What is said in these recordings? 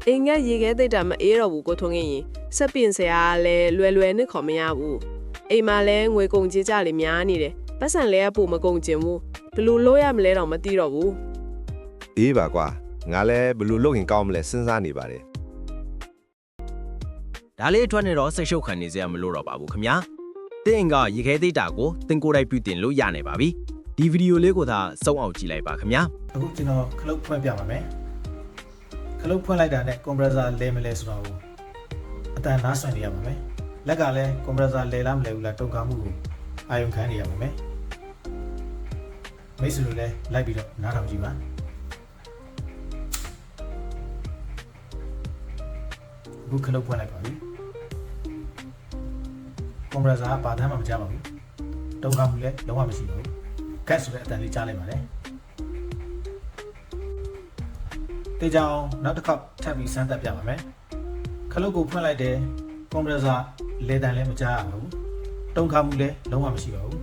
အင်္ဂရေခဲသိတာမအေးတော့ဘူးကိုထွန်းငင်းရင်စက်ပြင်ဆရာကလည်းလွယ်နဲ့ခေါ်မရဘူးအိမ်မှာလည်းငွေကုန်ကြေးကြလေးများနေတယ်ပတ်စံလဲပို့မကုန်ကျင်ဘူးဘလို့လို့ရမလဲတော့မသိတော့ဘူးအေးပါကွာငါလည်းဘလို့လုပ်ရင်ကောင်းမလဲစဉ်းစားနေပါတယ်ဒါလေးအတွက်နဲ့တော့စိတ်ရှုပ်ခံနေစရာမလိုတော့ပါဘူးခင်ဗျာတင်းအင်ကရေခဲသေးတာကိုတင်ကိုယ်တိုင်ပြုတင်လို့ရနေပါပြီဒီဗီဒီယိုလေးကိုသာစုံအောင်ကြည့်လိုက်ပါခင်ဗျာအခုကျွန်တော်ခလုတ်ဖွင့်ပြပါမယ်ခလုတ်ဖွင့်လိုက်တာနဲ့ကွန်ပရက်ဆာလဲမလဲဆိုတော့အတန်နားဆွင့်နေရပါမယ်လက်ကလည်းကွန်ပရက်ဆာလဲလားမလဲဘူးလားတုံခါမှုကိုအာရုံခံနေရပါမယ်မိတ်ဆွေတို့လည်းလိုက်ပြီးတော့နားထောင်ကြည့်ပါအခုခလုတ်ဖွင့်လိုက်ပါပြီကွန်ပရက်ဆာကဘာတမ်းမှမကြားပါဘူးတုံခါမှုလည်းလုံးဝမရှိပါဘူးကတ်ဆိုတဲ့အတန်လေးကြားလိုက်ပါတယ်တေချာအောင်နောက်တစ်ခေါက်ထပ်ပြီးစမ်းသပ်ပြပါမယ်ခလုတ်ကိုဖွင့်လိုက်တယ်ကွန်ပရက်ဆာလေတန်လည်းမကြားရဘူးတုံခါမှုလည်းလုံးဝမရှိပါဘူး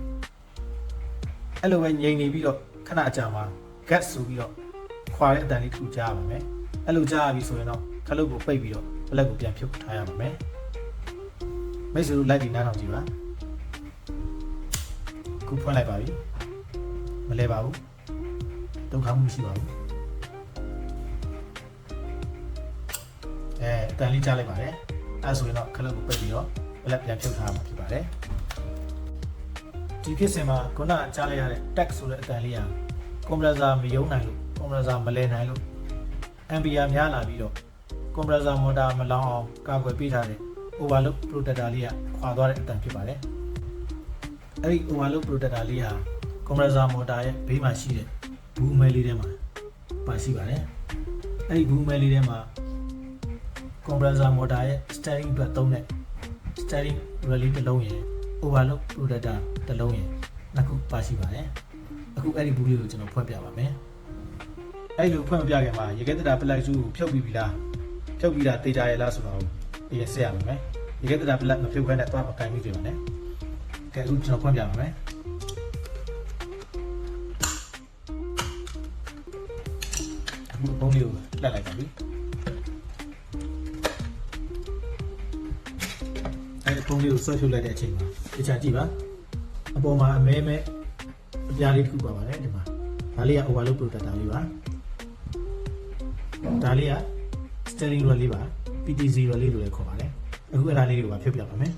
အဲ့လိုပဲငြိမ်နေပြီးတော့ခဏအကြာမှာ gas ဆိုပြီးတော့ခွာတဲ့အတန်လေးတစ်ခုကြားရပါမယ်အဲ့လိုကြားရပြီဆိုရင်တော့ခလုတ်ကိုပိတ်ပြီးတော့ပလက်ကိုပြန်ဖြုတ်ထားရပါမယ်မိတ်ဆွေတို့လိုက်ပြီးနားထောင်ကြည့်ပါခုဖွင့်လိုက်ပါပြီမလဲပါဘူးတုံခါမှုမရှိပါဘူးအတန်လေးကြားလိုက်ပါတယ်အဲဆိုရင်တော့ခလုတ်ကိုပိတ်ပြီးတော့ပလက်ပြန်ဖြုတ်ထားမှာဖြစ်ပါတယ်ဒီဖြစ်စဉ်မှာခုနကြားလိုက်ရတဲ့ tag ဆိုတဲ့အတန်လေးဟာကွန်ပရက်ဆာမယုံနိုင်လို့ကွန်ပရက်ဆာမလဲနိုင်လို့ ampere များလာပြီးတော့ကွန်ပရက်ဆာမော်တာမလောင်အောင်ကာကွယ်ပေးထားတဲ့ overload protector လေးကခွာသွားတဲ့အတန်ဖြစ်ပါတယ်အဲ့ဒီ overload protector လေးဟာကွန်ပရက်ဆာမော်တာရဲ့ဘေးမှာရှိတဲ့ဘူးမဲလေးထဲမှာပါရှိပါတယ်အဲ့ဒီဘူးမဲလေးထဲမှာကွန်ပရက်ဆာမော်တာရဲ့ steering အတွက်သုံးတဲ့ steering relay တစ်လုံးရယ် overload protector တစ်လုံးရယ်နှစ်ခုပါရှိပါတယ်အခုအဲ့ဒီဘူးလေးကိုကျွန်တော်ဖွင့်ပြပါမယ်အဲ့လိုဖွင့်မပြခင်မှာရေခဲတတာပလက်စုကိုဖြုတ်ပြီးပြီလားဖြုတ်ပြီးတာတေချာရလားဆိုတော့ဒီရက်ဆက်ရပါမယ်ရေခဲတတာပလက်မဖြုတ်ခဲနဲ့သွားမကင်မိကြပါနဲ့ကဲအခုကျွန်တော်ဖွင့်ပြပါမယ်အခုဘုံလေးကိုလှက်လိုက်ပါပြီအဲ့ဒီဘုံလေးကိုဆွဲဖြုတ်လိုက်တဲ့အချိန်မှာတေချာကြည့်ပါအပေါ်မှာအမဲမဲအပြားလေးတစ်ခုပါပါတယ်ဒီမှာဒါလေးက overload protector လေးပါဒါလေးက steering wheel လေးပါ PT0 လေးလို့လည်းခေါ်ပါတယ်အခုအဲ့ဒါလေးကိုပါဖြုတ်ပြပါမယ်